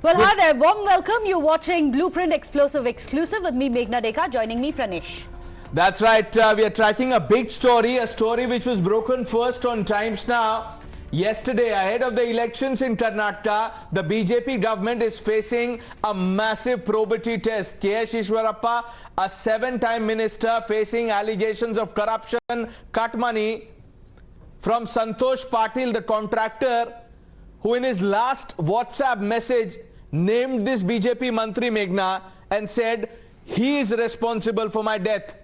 Well, hi there. Warm welcome. You're watching Blueprint Explosive Exclusive with me, Meghna Deka. Joining me, Pranesh. That's right. We are tracking a big story, a story which was broken first on Times Now. Yesterday, ahead of the elections in Karnataka, the BJP government is facing a massive probity test. K S Eshwarappa, a seven-time minister, facing allegations of corruption, cut money from Santosh Patil, the contractor, who in his last WhatsApp message named this BJP Mantri Meghna and said he is responsible for my death.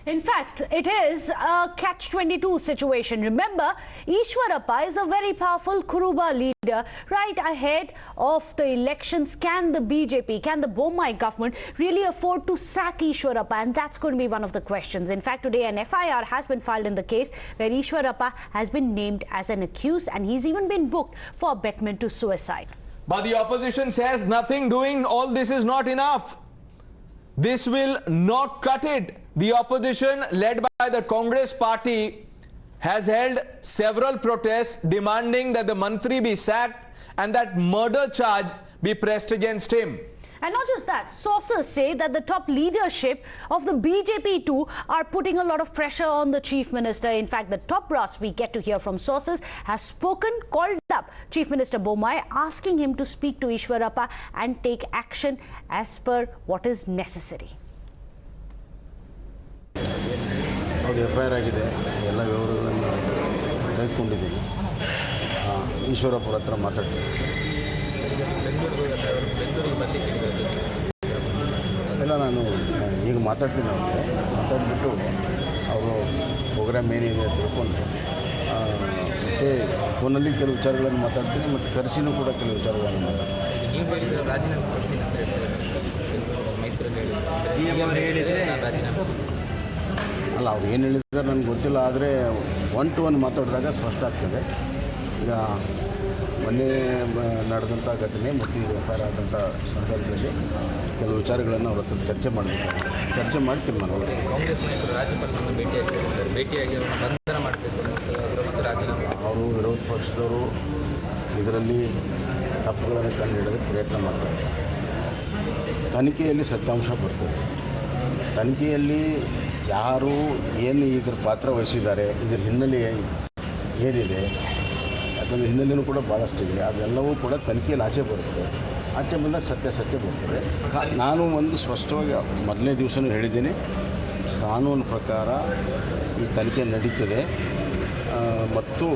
In fact, it is a catch-22 situation. Remember, Eshwarappa is a very powerful Kuruba leader. Right ahead of the elections, can the BJP, can the Bommai government really afford to sack Eshwarappa? And that's going to be one of the questions. In fact, today an FIR has been filed in the case where Eshwarappa has been named as an accused and he's even been booked for abetment to suicide. But the opposition says nothing doing all this is not enough. This will not cut it. The opposition, led by the Congress party, has held several protests demanding that the Mantri be sacked and that murder charge be pressed against him. And not just that, sources say that the top leadership of the BJP too are putting a lot of pressure on the Chief Minister. In fact, the top brass, we get to hear from sources, has spoken, called up Chief Minister Bommai, asking him to speak to Eshwarappa and take action as per what is necessary. FIR ಆಗಿದೆ ಎಲ್ಲ ವಿವರಗಳನ್ನು ತೆಗೆದುಕೊಂಡಿದ್ದೀವಿ ಈಶ್ವರಪ್ಪ ಹತ್ರ ಮಾತಾಡ್ತೀವಿ ಎಲ್ಲ ನಾನು ಈಗ ಮಾತಾಡ್ತೀನಿ ಅವ್ರಿಗೆ ಮಾತಾಡಿಬಿಟ್ಟು ಅವರು ಪ್ರೋಗ್ರಾಮ್ ಏನಿದೆ ಅಂತ ತಿಳ್ಕೊಂಡು ಮತ್ತು ಫೋನಲ್ಲಿ ಕೆಲವು ವಿಚಾರಗಳನ್ನು ಮಾತಾಡ್ತೀನಿ ಮತ್ತು ಕರೆಸಿನೂ ಕೂಡ ಕೆಲವು ವಿಚಾರಗಳನ್ನು ಮಾತಾಡ್ತೀನಿ. ಅಲ್ಲ ಅವ್ರು ಏನು ಹೇಳಿದ್ದಾರೆ ನನಗೆ ಗೊತ್ತಿಲ್ಲ, ಆದರೆ 1-to-1 ಮಾತಾಡಿದಾಗ ಸ್ಪಷ್ಟ ಆಗ್ತದೆ. ಈಗ ಮೊನ್ನೆ ನಡೆದಂಥ ಘಟನೆ ಮತ್ತು FIR ಆದಂಥ ಸಂದರ್ಭದಲ್ಲಿ ಕೆಲವು ವಿಚಾರಗಳನ್ನು ಅವ್ರ ಹತ್ರ ಚರ್ಚೆ ಮಾಡಬೇಕಾಗುತ್ತೆ. ಚರ್ಚೆ ಮಾಡ್ತೀನಿ ನಾನು. ಕಾಂಗ್ರೆಸ್ ನಾಯಕರು ರಾಜ್ಯಪಾಲರನ್ನು ಭೇಟಿಯಾಗಿದ್ದಾರೆ ಸರ್, ಭೇಟಿಯಾಗಿ ಬಂಧನ ಮಾಡಬೇಕು ಮತ್ತು ರಾಜೀನಾಮೆ. ಅವರು ವಿರೋಧ ಪಕ್ಷದವರು ಇದರಲ್ಲಿ ತಪ್ಪುಗಳನ್ನು ಕಂಡುಹಿಡಿದು ಪ್ರಯತ್ನ ಮಾಡ್ತಾರೆ. ತನಿಖೆಯಲ್ಲಿ ಸತ್ಯಾಂಶ ಬರ್ತದೆ. ತನಿಖೆಯಲ್ಲಿ ಯಾರು ಏನು ಇದ್ರ ಪಾತ್ರ ವಹಿಸಿದ್ದಾರೆ, ಇದರ ಹಿನ್ನೆಲೆ ಏನಿದೆ, ಯಾಕಂದರೆ ಹಿನ್ನೆಲೆಯೂ ಕೂಡ ಭಾಳಷ್ಟಿದೆ, ಅದೆಲ್ಲವೂ ಕೂಡ ತನಿಖೆಯಲ್ಲಿ ಆಚೆ ಬರುತ್ತೆ. ಆಚೆ ಬಂದಾಗ ಸತ್ಯ ಬರ್ತದೆ. ನಾನು ಒಂದು ಸ್ಪಷ್ಟವಾಗಿ ಮೊದಲನೇ ದಿವಸನೂ ಹೇಳಿದ್ದೀನಿ, ಕಾನೂನು ಪ್ರಕಾರ ಈ ತನಿಖೆ ನಡೀತದೆ ಮತ್ತು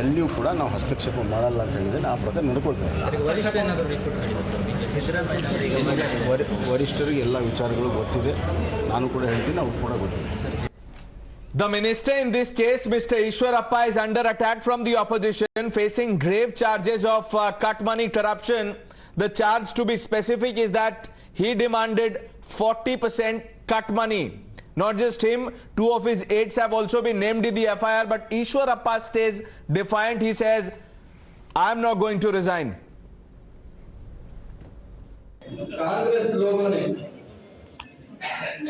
ಎಲ್ಲಿಯೂ ಕೂಡ ನಾವು ಹಸ್ತಕ್ಷೇಪ ಮಾಡಲ್ಲ ಅಂತ ಹೇಳಿದರೆ ಆ ಪ್ರಕಾರ ನಡ್ಕೊಳ್ತೇವೆ. ವರಿಷ್ಠರಿಗೆ ಎಲ್ಲ ವಿಚಾರಗಳು ಗೊತ್ತಿದೆ, ನಾನು ಕೂಡ ಹೇಳ್ತೀನಿ, ಅವ್ರು ಕೂಡ ಗೊತ್ತಿದೆ. The minister in this case, Mr. Eshwarappa, is under attack from the opposition, facing grave charges of cut money corruption. The charge, to be specific, is that he demanded 40% cut money. Not just him, 2 of his aides have also been named in the FIR, but Eshwarappa stays defiant. He says, I am not going to resign. Congress लोगों ने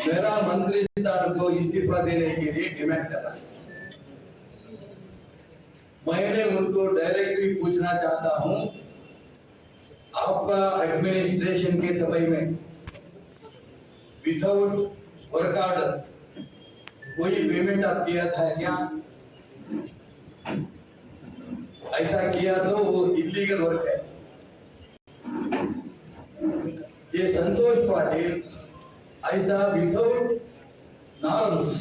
मेरा मंत्री साहब को इस्तीफा देने के लिए डिमांड करा। मैंने उनको डायरेक्टली पूछना चाहता हूं, आपका एडमिनिस्ट्रेशन के समय में विदाउट वर्क ऑर्डर कोई पेमेंट आप किया था क्या? ऐसा किया तो वो इलीगल वर्क है। ये संतोष पाटिल ऐसा विदाउट नॉर्म्स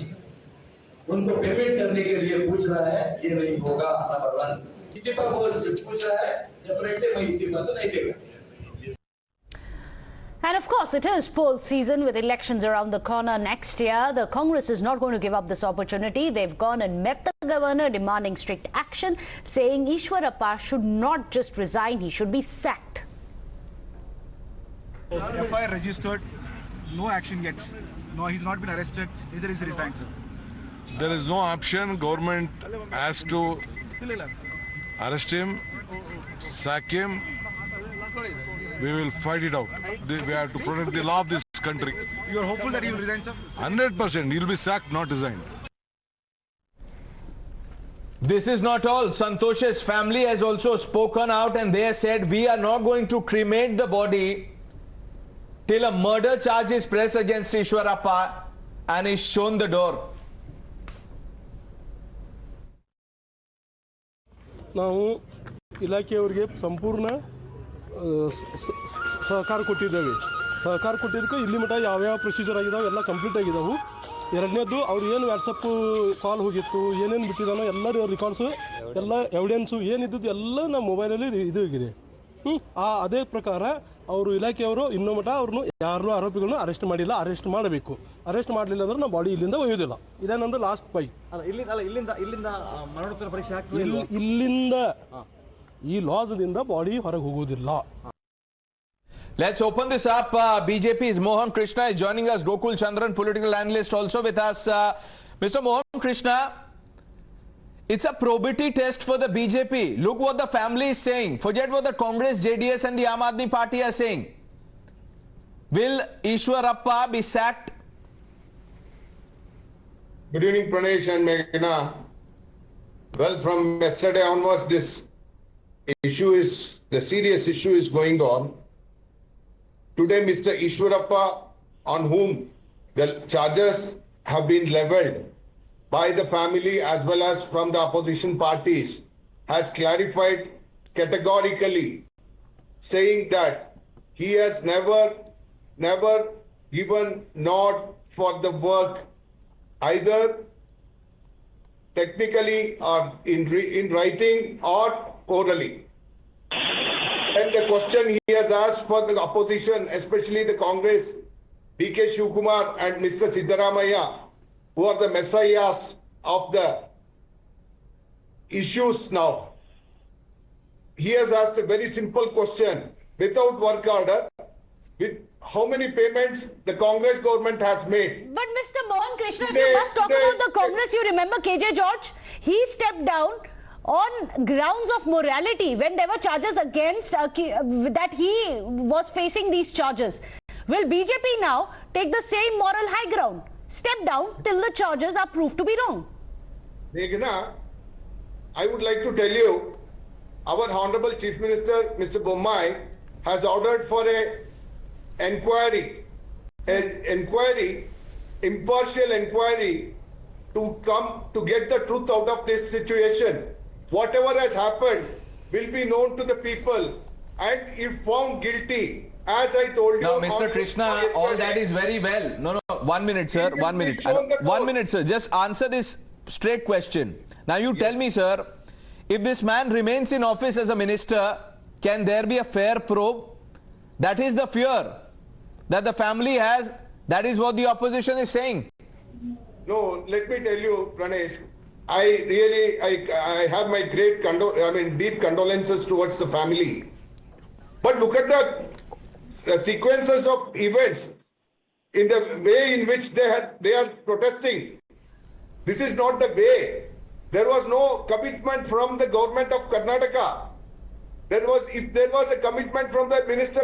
उनको पेमेंट करने के लिए पूछ रहा है, ये नहीं होगा। नंबर 1 इस्तीफा पूछ रहा है, डेफिनेटली मैं इस्तीफा तो नहीं देगा। And of course, it is poll season with elections around the corner next year. The Congress is not going to give up this opportunity. They've gone and met the governor demanding strict action, saying Eshwarappa should not just resign, he should be sacked. FIR registered, no action yet. No, he's not been arrested, neither is he resigned, sir. There is no option. Government has to arrest him, sack him. We will fight it out. We have to protect the law of this country. You are hopeful that he will resign, sir? 100%. He will be sacked, not resigned. This is not all. Santosh's family has also spoken out and they have said, we are not going to cremate the body till a murder charge is pressed against Eshwarappa and is shown the door. ನಾವು ಇಲಾಖೆಯವರಿಗೆ ಸಂಪೂರ್ಣ ಸಹಕಾರ ಕೊಟ್ಟಿದ್ದೇವೆ. ಸಹಕಾರ ಕೊಟ್ಟಿದ್ದಕ್ಕೆ ಇಲ್ಲಿ ಮಟ್ಟ ಯಾವ್ಯಾವ procedure ಆಗಿದಾವೆ ಎಲ್ಲ ಕಂಪ್ಲೀಟ್ ಆಗಿದಾವೆ. ಎರಡನೇದು ಅವ್ರು ಏನು ವಾಟ್ಸಪ್ ಕಾಲ್ ಹೋಗಿತ್ತು, ಏನೇನು ಬಿಟ್ಟಿದ್ದಾನೋ ಎಲ್ಲ ರೆಕಾರ್ಡ್ಸು, ಎಲ್ಲ ಎವಿಡೆನ್ಸು ಏನಿದ್ದು ಎಲ್ಲ ನಮ್ಮ ಮೊಬೈಲಲ್ಲಿ ಇದು ಆಗಿದೆ. ಅದೇ ಪ್ರಕಾರ ಅವರು ಇಲಾಖೆಯವರು ಇನ್ನೂ ಮಟ್ಟ ಅವ್ರನ್ನು ಯಾರು ಆರೋಪಿಗಳನ್ನು ಅರೆಸ್ಟ್ ಮಾಡಿಲ್ಲ. ಅರೆಸ್ಟ್ ಮಾಡಬೇಕು. ಅರೆಸ್ಟ್ ಮಾಡಲಿಲ್ಲ ಅಂದ್ರೆ ನಾವು ಬಾಡಿ ಇಲ್ಲಿಂದ ಒಯ್ಯೋದಿಲ್ಲ. ಇದೇನಂದ್ರೆ ಲಾಸ್ಟ್ ಪೈ ಇಲ್ಲಿಂದ ಈ ಲಾಸ್ದಿಂದ ಬಾಡಿ ಹೊರಗೆ ಹೋಗೋದಿಲ್ಲ. Let's open this up. BJP's Mohan Krishna is joining us. Gokul Chandran, political analyst, also with us. Mr. Mohan Krishna, it's a probity test for the BJP. Look what the family is saying. Forget what the Congress, JDS and the Aam Aadmi Party are saying. Will Eshwarappa be sacked? Good evening, Pranesh and Meghna. Well, from yesterday onwards, the serious issue is going on. Today, Mr. Eshwarappa, on whom the charges have been levelled by the family as well as from the opposition parties, has clarified categorically, saying that he has never given nod for the work, either technically or in writing or orally. And the question he has asked for the opposition, especially the Congress, DK Kumar and Mr. Siddaramaiah, who are the messiahs of the issues now. He has asked a very simple question. Without work order, with how many payments the Congress government has made? But Mr. Mohan Krishna, if you must talk about the Congress, you remember KJ George? He stepped down on grounds of morality when there were charges against that he was facing these charges. Will BJP now take the same moral high ground, step down till the charges are proved to be wrong? Meghna, I would like to tell you, our Honorable Chief Minister, Mr. Bommai, has ordered for an impartial inquiry to come to get the truth out of this situation. Whatever has happened will be known to the people, and if found guilty, as I told you. Now, Mr. Krishna, all that is very well. No, 1 minute, sir. 1 minute. 1 minute, sir. Just answer this straight question. Now, you tell me, sir, if this man remains in office as a minister, can there be a fair probe? That is the fear that the family has. That is what the opposition is saying. No, let me tell you, Pranesh, I have my deep condolences towards the family. But look at the sequences of events in the way in which they are protesting. This is not the way. There was no commitment from the government of Karnataka. If there was a commitment from the minister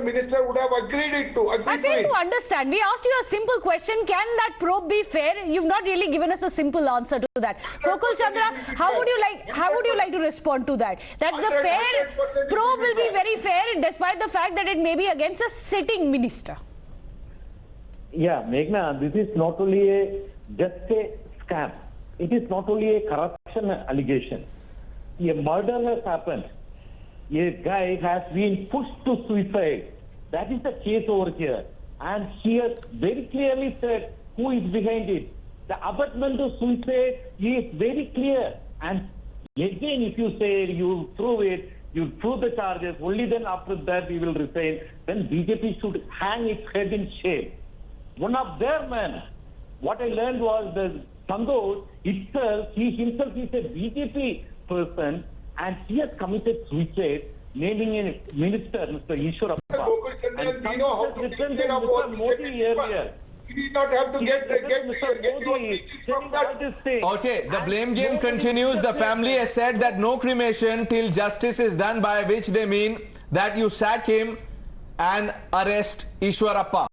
would have agreed to it. I fail to understand. We asked you a simple question. Can that probe be fair? You've not really given us a simple answer to that. Gokul Chandra, how would you like to respond to that? That the fair probe will be very fair despite the fact that it may be against a sitting minister. Yeah, Meghna, this is not only just a scam. It is not only a corruption allegation. A murder has happened. A guy has been pushed to suicide. That is the case over here. And he has very clearly said who is behind it. The abetment of suicide is very clear. And again, if you say you prove it, you prove the charges, only then after that we will resign, then BJP should hang its head in shame. One of their men, what I learned was that Santosh itself, he himself is a BJP person, and he has committed suicide, naming a minister, Mr. Eshwarappa. And we know how to Mr. Modi earlier. We did not have to get from that. Okay, the blame game continues. The family has said that no cremation till justice is done, by which they mean that you sack him and arrest Eshwarappa.